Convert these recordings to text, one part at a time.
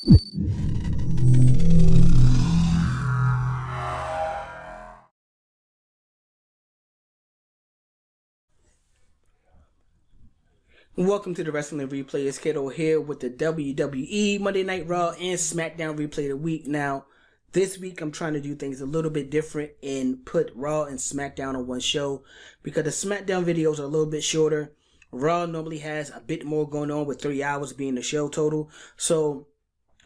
Welcome to the Wrestling Replay. It's Cato here with the WWE Monday Night Raw and Smackdown Replay of the week. Now, this week I'm trying to do things a little bit different and put Raw and Smackdown on one show because the Smackdown videos are a little bit shorter. Raw normally has a bit more going on with 3 hours being the show total. So,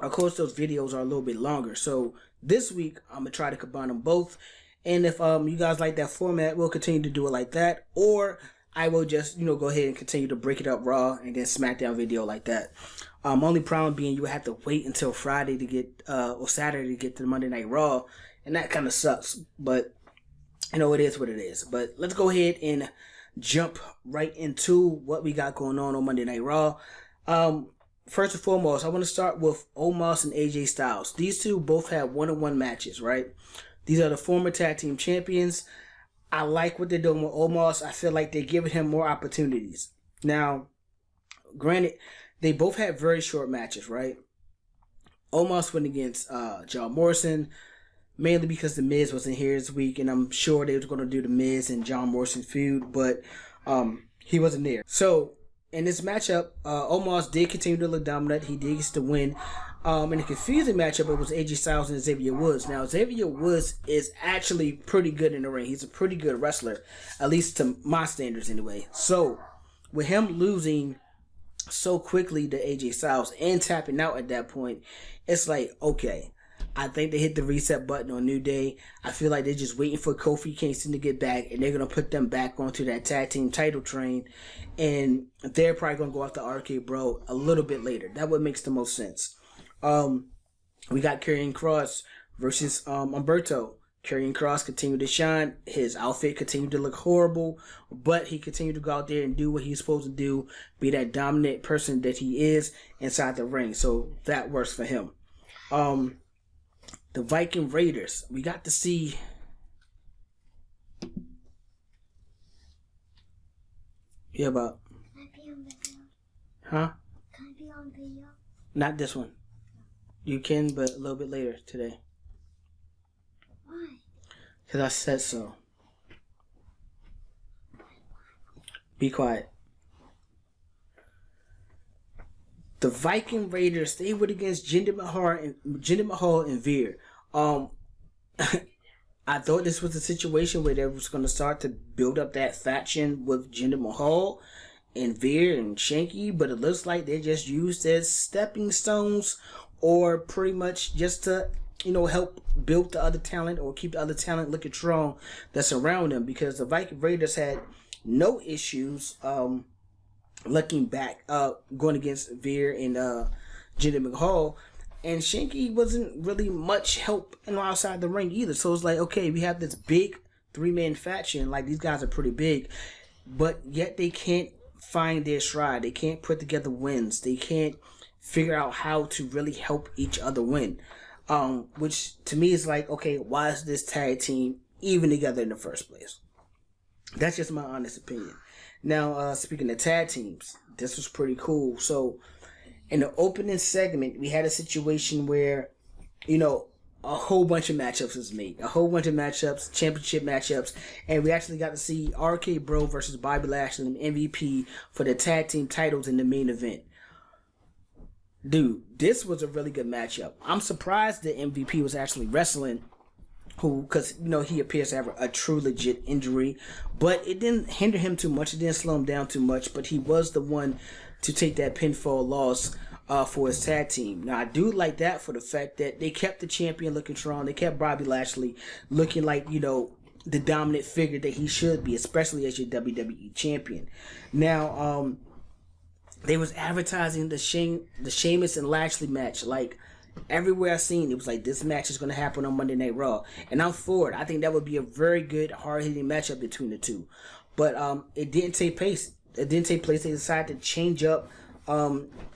of course, those videos are a little bit longer. So, this week I'm going to try to combine them both. And if you guys like that format, we'll continue to do it like that. Or I will just, go ahead and continue to break it up Raw and then SmackDown video like that. Only problem being you would have to wait until Friday to get, or Saturday to get to the Monday Night Raw. And that kind of sucks. But, it is what it is. But let's go ahead and jump right into what we got going on Monday Night Raw. First and foremost, I want to start with Omos and AJ Styles. These two both had one-on-one matches, right? These are the former tag team champions. I like what they're doing with Omos. I feel like they're giving him more opportunities. Now, granted, they both had very short matches, right? Omos went against John Morrison, mainly because The Miz wasn't here this week, and I'm sure they were going to do The Miz and John Morrison feud, but he wasn't there. So, in this matchup, Omos did continue to look dominant. He did get the win. In a confusing matchup, it was AJ Styles and Xavier Woods. Now, Xavier Woods is actually pretty good in the ring. He's a pretty good wrestler, at least to my standards anyway. So, with him losing so quickly to AJ Styles and tapping out at that point, it's like, okay, I think they hit the reset button on New Day. I feel like they're just waiting for Kofi Kingston to get back, and they're going to put them back onto that tag team title train, and they're probably going to go after RK Bro a little bit later. That would makes the most sense. We got Karrion Kross versus Humberto. Karrion Kross continued to shine. His outfit continued to look horrible, but he continued to go out there and do what he's supposed to do, be that dominant person that he is inside the ring. So that works for him. The Viking Raiders. We got to see about. Can I be on video? Huh? Can I be on video? Not this one. You can, but a little bit later today. Why? Because I said so. Be quiet. The Viking Raiders, they went against Jinder Mahal and Veer. I thought this was a situation where they was going to start to build up that faction with Jinder Mahal and Veer and Shanky, but it looks like they just used as stepping stones, or pretty much just to, help build the other talent or keep the other talent looking strong that's around them, because the Viking Raiders had no issues looking back, going against Veer and Jinder Mahal, and Shanky wasn't really much help outside the ring either. So it's like, okay, we have this big 3-man faction, like these guys are pretty big, but yet they can't find their stride. They can't put together wins. They can't figure out how to really help each other win. Which to me is like, okay, why is this tag team even together in the first place? That's just my honest opinion. Now, speaking of tag teams, this was pretty cool. So, in the opening segment, we had a situation where, a whole bunch of matchups was made. A whole bunch of matchups, championship matchups, and we actually got to see RK Bro versus Bobby Lashley and MVP for the tag team titles in the main event. Dude, this was a really good matchup. I'm surprised that MVP was actually wrestling, because he appears to have a true legit injury, but it didn't hinder him too much. It didn't slow him down too much, but he was the one to take that pinfall loss for his tag team. Now, I do like that for the fact that they kept the champion looking strong. They kept Bobby Lashley looking like, the dominant figure that he should be, especially as your WWE champion. Now, they was advertising the Sheamus and Lashley match. Like, everywhere I seen, it was like, this match is going to happen on Monday Night Raw. And I'm for it. I think that would be a very good, hard-hitting matchup between the two. But it didn't take place. They decided to change up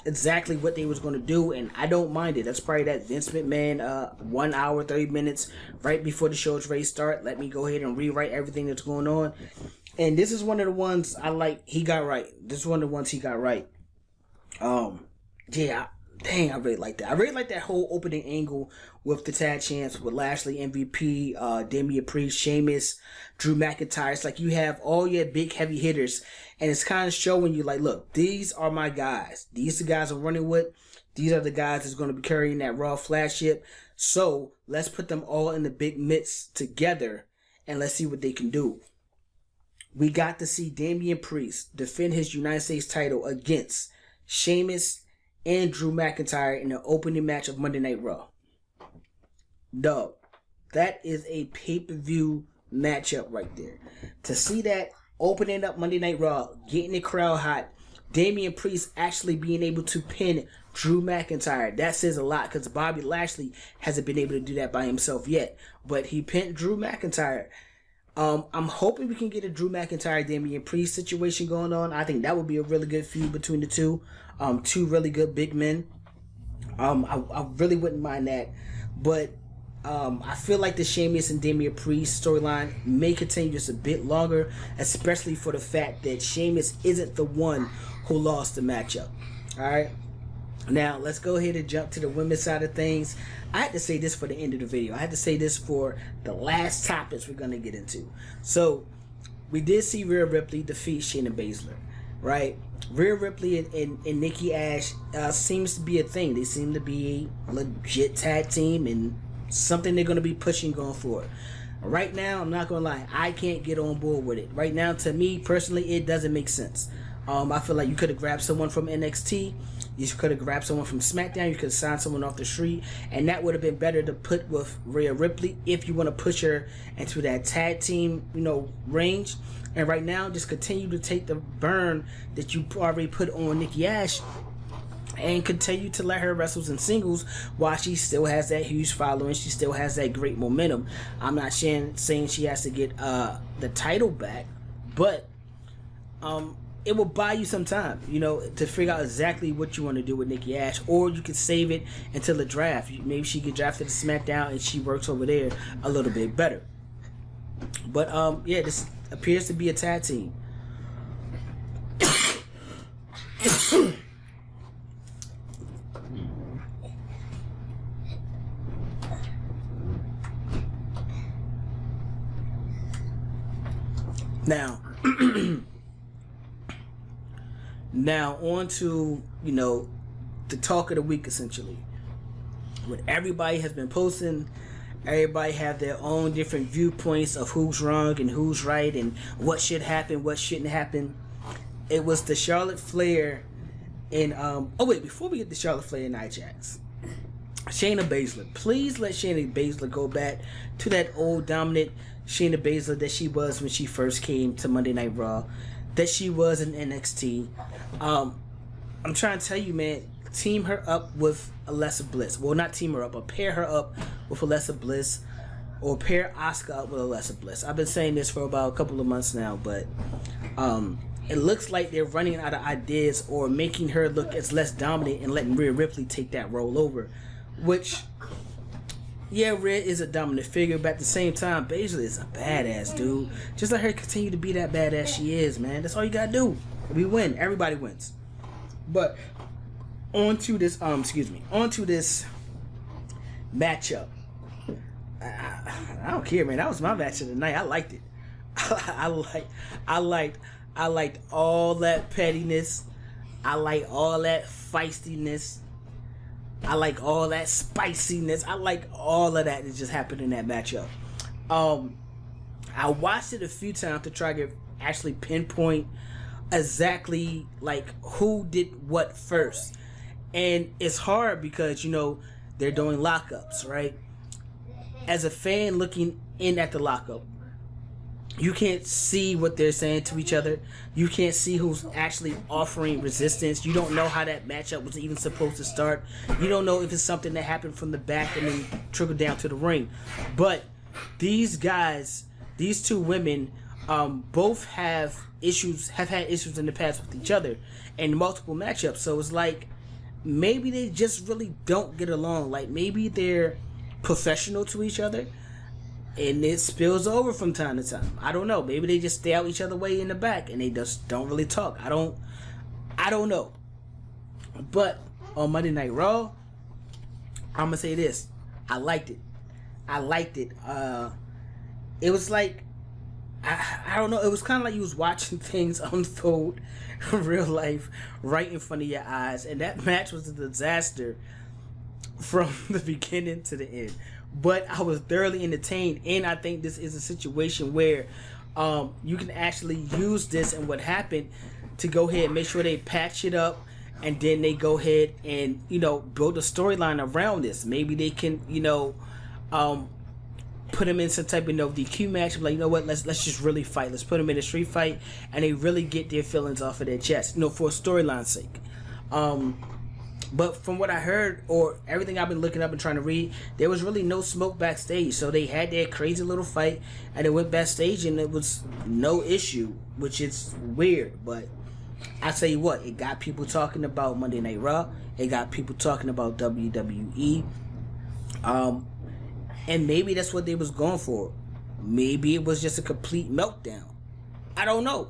exactly what they was going to do, and I don't mind it. That's probably that Vince McMahon 1 hour 30 minutes right before the show's ready to start. Let me go ahead and rewrite everything that's going on. And this is one of the ones I like. He got right. This is one of the ones he got right. Yeah, Dang, I really like that. I really like that whole opening angle with the tag champs, with Lashley, MVP, Damian Priest, Sheamus, Drew McIntyre. It's like you have all your big heavy hitters, and it's kind of showing you like, look, these are my guys. These are the guys I'm running with. These are the guys that's going to be carrying that Raw flagship. So let's put them all in the big mix together, and let's see what they can do. We got to see Damian Priest defend his United States title against Sheamus and Drew McIntyre in the opening match of Monday Night Raw. Dog, that is a pay-per-view matchup right there. To see that opening up Monday Night Raw, getting the crowd hot, Damian Priest actually being able to pin Drew McIntyre, that says a lot, because Bobby Lashley hasn't been able to do that by himself yet. But he pinned Drew McIntyre. I'm hoping we can get a Drew McIntyre Damian Priest situation going on. I think that would be a really good feud between the two. Two really good big men. I really wouldn't mind that. But I feel like the Sheamus and Damian Priest storyline may continue just a bit longer, especially for the fact that Sheamus isn't the one who lost the matchup. Alright? Now, let's go ahead and jump to the women's side of things. I had to say this for the end of the video. I had to say this for the last topics we're going to get into. So, we did see Rhea Ripley defeat Shayna Baszler, right? Rhea Ripley and Nikki Ash seems to be a thing. They seem to be a legit tag team and something they're going to be pushing going forward. Right now, I'm not going to lie, I can't get on board with it. Right now, to me, personally, it doesn't make sense. I feel like you could have grabbed someone from NXT. You could have grabbed someone from SmackDown. You could have signed someone off the street. And that would have been better to put with Rhea Ripley if you want to push her into that tag team, range. And right now, just continue to take the burn that you already put on Nikki Ash and continue to let her wrestle in singles while she still has that huge following. She still has that great momentum. I'm not saying she has to get the title back, but it will buy you some time, to figure out exactly what you want to do with Nikki Ash, or you can save it until the draft. Maybe she get drafted to SmackDown and she works over there a little bit better. But yeah, this appears to be a tag team. Now on to, the talk of the week, essentially. What everybody has been posting, everybody have their own different viewpoints of who's wrong and who's right and what should happen, what shouldn't happen. It was the Charlotte Flair and, before we get to Charlotte Flair and Nia Jax, Shayna Baszler. Please let Shayna Baszler go back to that old dominant Shayna Baszler that she was when she first came to Monday Night Raw, that she was in NXT. I'm trying to tell you, man, team her up with Alexa Bliss. Well, not team her up, but pair her up with Alexa Bliss, or pair Asuka up with Alexa Bliss. I've been saying this for about a couple of months now, but it looks like they're running out of ideas or making her look as less dominant and letting Rhea Ripley take that role over. Which, yeah, Rhea is a dominant figure, but at the same time, Baszler is a badass, dude. Just let her continue to be that badass she is, man. That's all you gotta do. We win. Everybody wins. But on to this matchup. I don't care, man. That was my match of the night. I liked it. I liked all that pettiness. I like all that feistiness. I like all that spiciness. I like all of that just happened in that matchup. I watched it a few times to try to actually pinpoint exactly like who did what first. And it's hard because, they're doing lockups, right? As a fan looking in at the lockup, you can't see what they're saying to each other. You can't see who's actually offering resistance. You don't know how that matchup was even supposed to start. You don't know if it's something that happened from the back and then trickled down to the ring. But these guys, these two women, both have had issues in the past with each other in multiple matchups. So it's like maybe they just really don't get along. Like maybe they're professional to each other, and it spills over from time to time. I don't know. Maybe they just stay out each other way in the back and they just don't really talk. I don't know. But on Monday Night Raw, I'm gonna say this: I liked it. I liked it. It was like I don't know. It was kind of like you was watching things unfold in real life right in front of your eyes, and that match was a disaster from the beginning to the end. But I was thoroughly entertained, and I think this is a situation where you can actually use this and what happened to go ahead and make sure they patch it up, and then they go ahead and build a storyline around this. Maybe they can put them in some type of DQ match. Like, you know what? Let's just really fight. Let's put them in a street fight, and they really get their feelings off of their chest. For a storyline's sake. But from what I heard, or everything I've been looking up and trying to read, there was really no smoke backstage. So they had their crazy little fight, and they went backstage, and it was no issue, which is weird. But I tell you what, it got people talking about Monday Night Raw. It got people talking about WWE. And maybe that's what they was going for. Maybe it was just a complete meltdown. I don't know.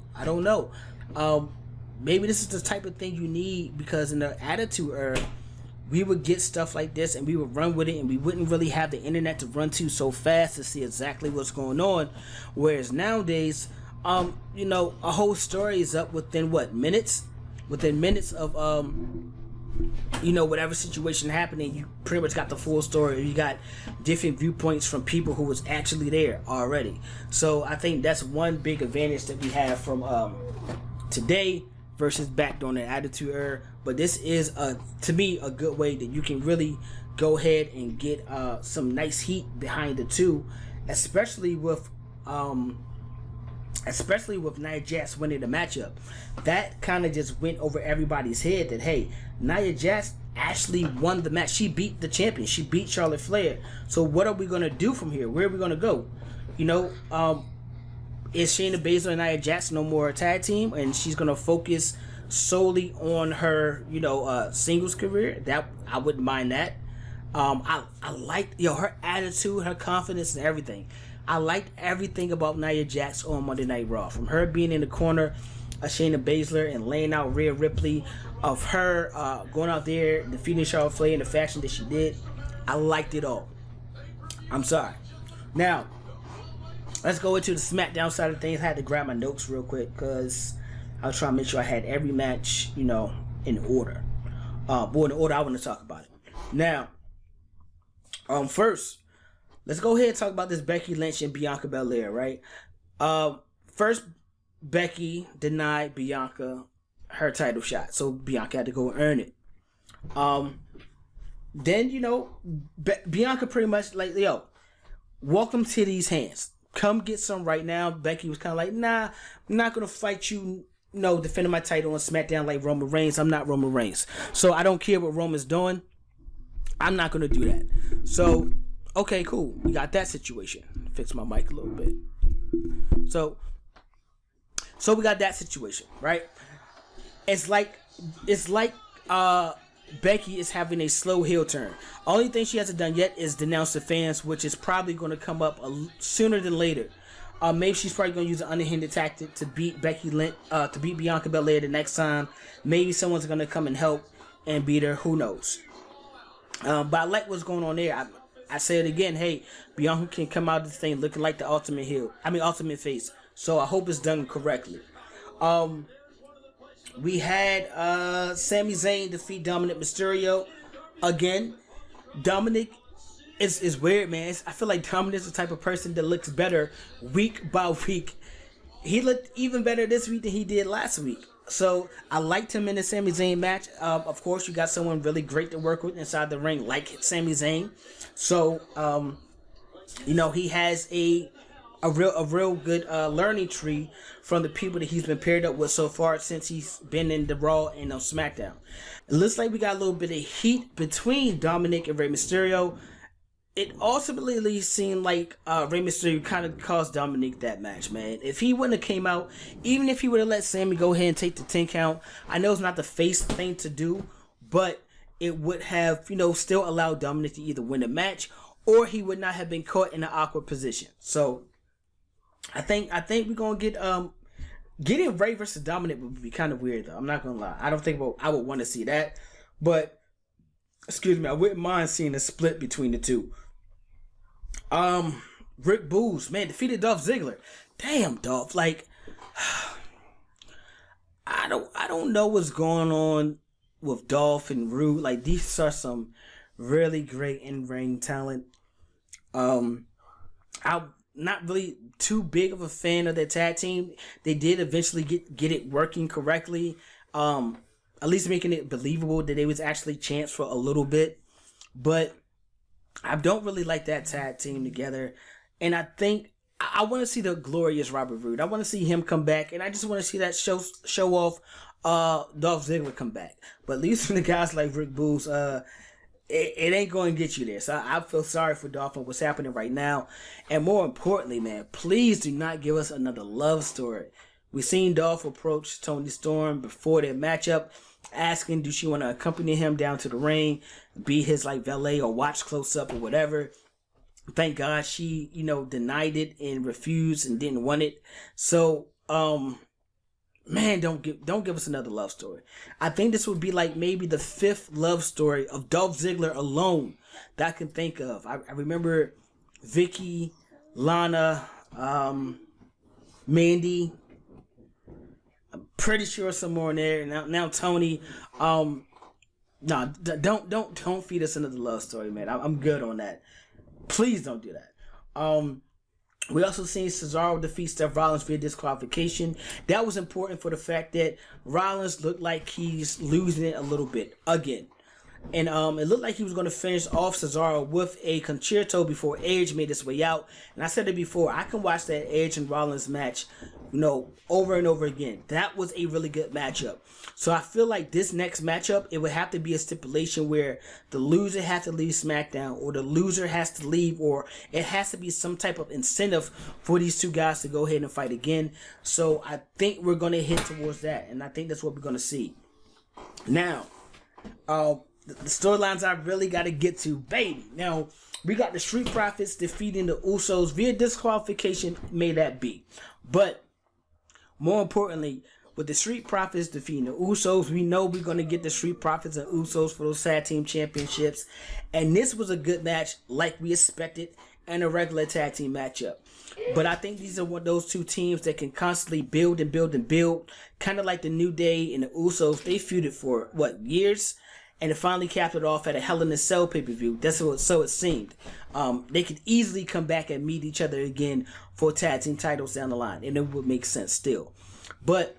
Maybe this is the type of thing you need, because in the Attitude Era, we would get stuff like this and we would run with it, and we wouldn't really have the internet to run to so fast to see exactly what's going on. Whereas nowadays, a whole story is up within minutes? Within minutes of whatever situation happening, you pretty much got the full story. You got different viewpoints from people who was actually there already. So I think that's one big advantage that we have from today versus back during the Attitude Era. But this is to me a good way that you can really go ahead and get some nice heat behind the two, especially with Nia Jax winning the matchup. That kind of just went over everybody's head that, hey, Nia Jax actually won the match. She beat the champion. She beat Charlotte Flair. So what are we going to do from here? Where are we going to go? Is Shayna Baszler and Nia Jax no more a tag team, and she's going to focus solely on her, singles career? That I wouldn't mind that. I liked her attitude, her confidence, and everything. I liked everything about Nia Jax on Monday Night Raw. From her being in the corner of Shayna Baszler and laying out Rhea Ripley, of her going out there defeating Charlotte Flair in the fashion that she did. I liked it all. I'm sorry. Now, let's go into the SmackDown side of things. I had to grab my notes real quick because I was trying to make sure I had every match, in order. In the order I want to talk about it. Now, first, let's go ahead and talk about this Becky Lynch and Bianca Belair, right? First, Becky denied Bianca her title shot, so Bianca had to go and earn it. Then, Bianca pretty much like, welcome to these hands. Come get some right now. Becky was kind of like, nah, I'm not going to fight you, defending my title on SmackDown like Roman Reigns. I'm not Roman Reigns. So I don't care what Roman's doing. I'm not going to do that. So, okay, cool. We got that situation. Fix my mic a little bit. So we got that situation, right? It's like Becky is having a slow heel turn. Only thing she hasn't done yet is denounce the fans, which is probably going to come up sooner than later. Maybe she's probably going to use an underhanded tactic to beat Bianca Belair the next time. Maybe someone's going to come and help and beat her. Who knows? But I like what's going on there. I say it again. Hey, Bianca can come out of this thing looking like the ultimate face. So I hope it's done correctly. We had Sami Zayn defeat Dominic Mysterio again. Dominic is weird, man. I feel like Dominic's the type of person that looks better week by week. He looked even better this week than he did last week. So I liked him in the Sami Zayn match. Of course, you got someone really great to work with inside the ring, like Sami Zayn. So he has a real good learning tree from the people that he's been paired up with so far since he's been in the Raw and on SmackDown. It looks like we got a little bit of heat between Dominic and Rey Mysterio. It ultimately seemed like Rey Mysterio kind of caused Dominic that match, man. If he wouldn't have came out, even if he would have let Sammy go ahead and take the 10 count, I know it's not the face thing to do, but it would have, still allowed Dominic to either win the match or he would not have been caught in an awkward position. So I think we're gonna get getting Rey versus Dominic would be kind of weird though. I'm not gonna lie. I don't think I would want to see that. But excuse me, I wouldn't mind seeing a split between the two. Rick Boogs, man, defeated Dolph Ziggler. Damn, Dolph, like I don't know what's going on with Dolph and Rude. Like, these are some really great in-ring talent. I'm not really too big of a fan of their tag team. They did eventually get it working correctly. At least making it believable that they was actually champs for a little bit. But I don't really like that tag team together. And I think I want to see the glorious Robert Roode. I want to see him come back, and I just want to see that show off Dolph Ziggler come back. But at least from the guys like Rick Boogs, it ain't going to get you there. So I feel sorry for Dolph and what's happening right now. And more importantly, man, please do not give us another love story. We seen Dolph approach Toni Storm before their matchup, asking do she want to accompany him down to the ring, be his like valet or watch close up or whatever. Thank God she, denied it and refused and didn't want it. So, man, don't give us another love story. I think this would be like maybe the 5th love story of Dolph Ziggler alone that I can think of. I remember Vicky, Lana, Mandy. I'm pretty sure some more in there. Now Tony. No, don't feed us another love story, man. I'm good on that. Please don't do that. We also seen Cesaro defeat Seth Rollins via disqualification. That was important for the fact that Rollins looked like he's losing it a little bit again. And it looked like he was going to finish off Cesaro with a concerto before Edge made his way out. And I said it before, I can watch that Edge and Rollins match, over and over again. That was a really good matchup. So I feel like this next matchup, it would have to be a stipulation where the loser has to leave SmackDown, or the loser has to leave, or it has to be some type of incentive for these two guys to go ahead and fight again. So I think we're going to hit towards that, and I think that's what we're going to see. Now, the storylines I really got to get to, baby. Now, we got the Street Profits defeating the Usos via disqualification, may that be. But more importantly, with the Street Profits defeating the Usos, we know we're going to get the Street Profits and Usos for those tag team championships. And this was a good match like we expected, and a regular tag team matchup. But I think these are one of those two teams that can constantly build and build and build. Kind of like the New Day and the Usos. They feuded for, years? And it finally capped it off at a Hell in a Cell pay-per-view. That's what so it seemed. They could easily come back and meet each other again for tag team titles down the line. And it would make sense still. But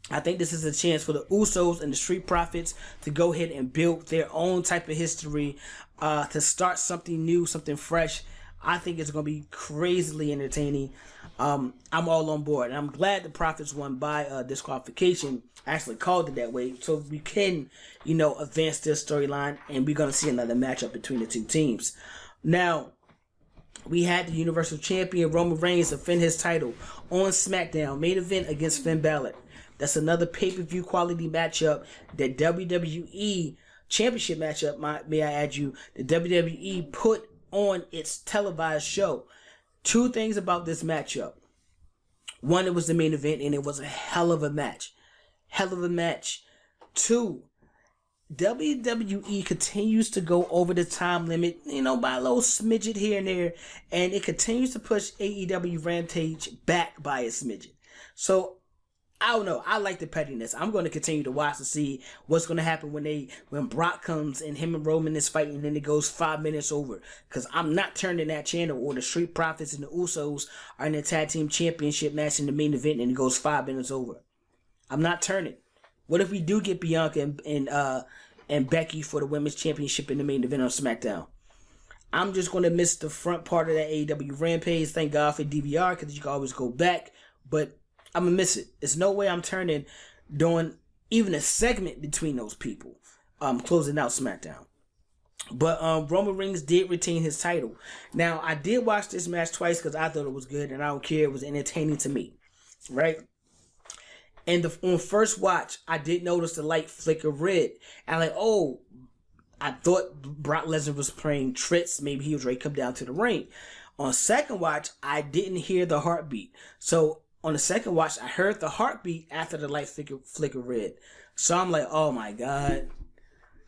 I think this is a chance for the Usos and the Street Profits to go ahead and build their own type of history, to start something new, something fresh. I think it's going to be crazily entertaining. I'm all on board. And I'm glad the Profits won by disqualification. I actually called it that way. So we can, advance this storyline. And we're going to see another matchup between the two teams. Now, we had the Universal Champion Roman Reigns defend his title on SmackDown. Main event against Finn Balor. That's another pay-per-view quality matchup. That WWE Championship matchup, may I add you, the WWE put on its televised show. 2 things about this matchup. 1, it was the main event, and it was a hell of a match. Hell of a match. 2, WWE continues to go over the time limit, by a little smidget here and there, and it continues to push AEW Rampage back by a smidget. So, I don't know. I like the pettiness. I'm going to continue to watch to see what's going to happen when Brock comes and him and Roman is fighting and then it goes 5 minutes over. Because I'm not turning that channel, or the Street Profits and the Usos are in the tag team championship match in the main event and it goes 5 minutes over. I'm not turning. What if we do get Bianca and Becky for the women's championship in the main event on SmackDown? I'm just going to miss the front part of that AEW Rampage. Thank God for DVR, because you can always go back. But I'm going to miss it. There's no way I'm turning doing even a segment between those people. Closing out SmackDown. But Roman Reigns did retain his title. Now, I did watch this match twice because I thought it was good, and I don't care. It was entertaining to me. Right? And on first watch, I did notice the light flicker red. And I thought Brock Lesnar was playing tricks. Maybe he was ready to come down to the ring. On second watch, I didn't hear the heartbeat. So on the second watch, I heard the heartbeat after the light flicker red. So I'm like, oh my God.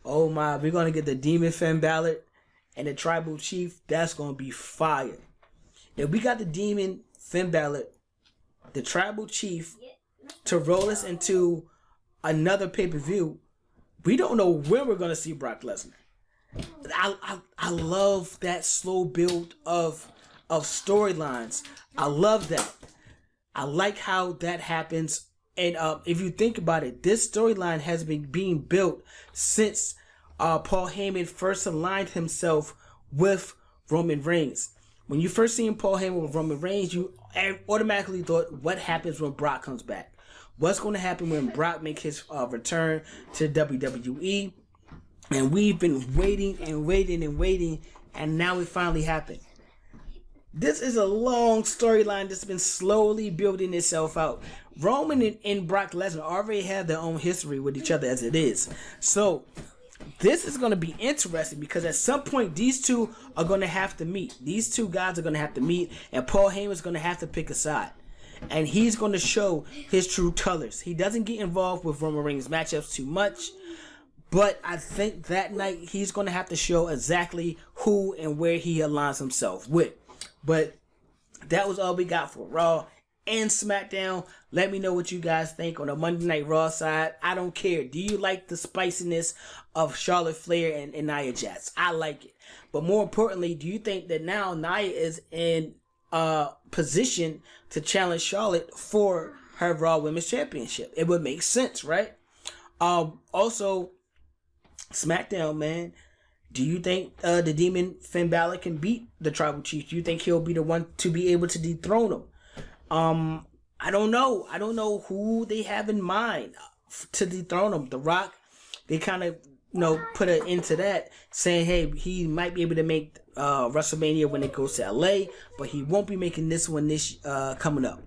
Oh my, we're gonna get the Demon Finn Balor and the Tribal Chief. That's gonna be fire. If we got the Demon Finn Balor, the Tribal Chief to roll us into another pay-per-view, we don't know when we're gonna see Brock Lesnar. I love that slow build of storylines. I love that. I like how that happens. And if you think about it, this storyline has been being built since Paul Heyman first aligned himself with Roman Reigns. When you first seen Paul Heyman with Roman Reigns, you automatically thought, what happens when Brock comes back? What's going to happen when Brock makes his return to WWE? And we've been waiting and waiting and waiting, and now it finally happened. This is a long storyline that's been slowly building itself out. Roman and Brock Lesnar already have their own history with each other as it is. So this is going to be interesting because at some point these two are going to have to meet. These two guys are going to have to meet, and Paul Heyman is going to have to pick a side. And he's going to show his true colors. He doesn't get involved with Roman Reigns matchups too much. But I think that night he's going to have to show exactly who and where he aligns himself with. But that was all we got for Raw and SmackDown. Let me know what you guys think on the Monday Night Raw side. I don't care. Do you like the spiciness of Charlotte Flair and Nia Jax? I like it. But more importantly, do you think that now Nia is in position to challenge Charlotte for her Raw Women's Championship? It would make sense, right? Also, SmackDown, man. Do you think the Demon Finn Balor can beat the Tribal Chief? Do you think he'll be the one to be able to dethrone him? I don't know. I don't know who they have in mind to dethrone him. The Rock, they kind of, put an end to that, saying, hey, he might be able to make WrestleMania when it goes to LA, but he won't be making this one coming up.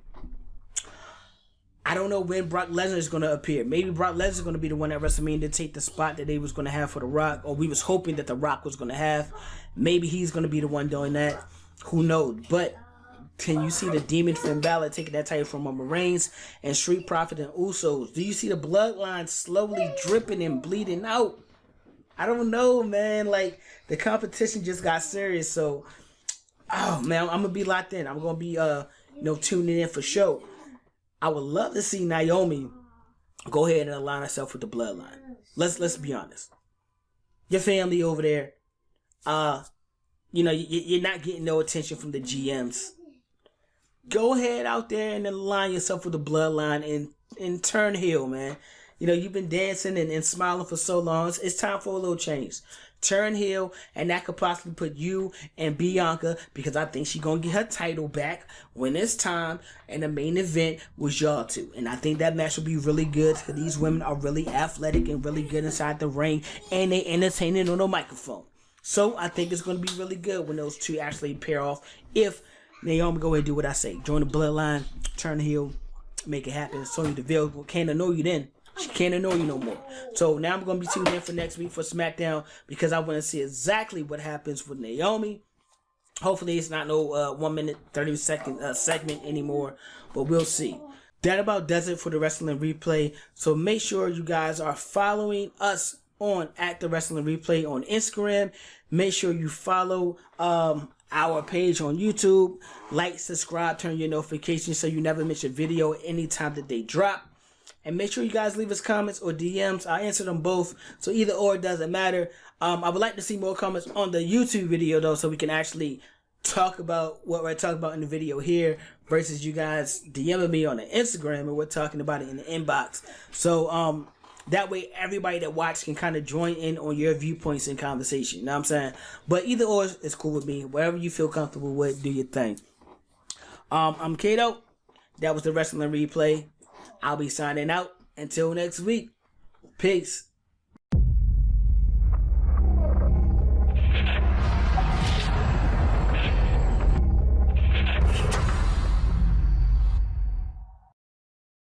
I don't know when Brock Lesnar is going to appear. Maybe Brock Lesnar is going to be the one at WrestleMania to take the spot that they was going to have for The Rock, or we was hoping that The Rock was going to have. Maybe he's going to be the one doing that. Who knows? But can you see the Demon Finn Balor taking that title from Roman Reigns and Street Profit and Usos? Do you see the bloodline slowly dripping and bleeding out? I don't know, man. Like, the competition just got serious. So, oh, man, I'm going to be locked in. I'm going to be, tuning in for sure. I would love to see Naomi go ahead and align herself with the bloodline. Let's be honest. Your family over there, you're not getting no attention from the GMs. Go ahead out there and align yourself with the bloodline and turn heel, man. You've been dancing and smiling for so long. It's time for a little change. Turn heel, and that could possibly put you and Bianca, because I think she's going to get her title back when it's time, and the main event was y'all two. And I think that match will be really good, because these women are really athletic and really good inside the ring, and they entertaining on the microphone. So I think it's going to be really good when those two actually pair off. If Naomi go ahead and do what I say, join the bloodline, turn heel, make it happen. Sonya Deville can't annoy you then. She can't annoy you no more. So now I'm going to be tuned in for next week for SmackDown, because I want to see exactly what happens with Naomi. Hopefully it's not no 1 minute 30 second segment anymore, but we'll see. That about does it for the Wrestling Replay. So make sure you guys are following us on at the Wrestling Replay on Instagram. Make sure you follow our page on YouTube. Like, subscribe, turn your notifications so you never miss a video anytime that they drop. And make sure you guys leave us comments or DMs. I answer them both. So either or, it doesn't matter. I would like to see more comments on the YouTube video, though, so we can actually talk about what we're talking about in the video here versus you guys DMing me on the Instagram and we're talking about it in the inbox. So that way everybody that watches can kind of join in on your viewpoints and conversation. You know what I'm saying? But either or is cool with me. Whatever you feel comfortable with, do your thing. I'm Cato. That was the Wrestling Replay. I'll be signing out. Until next week. Peace.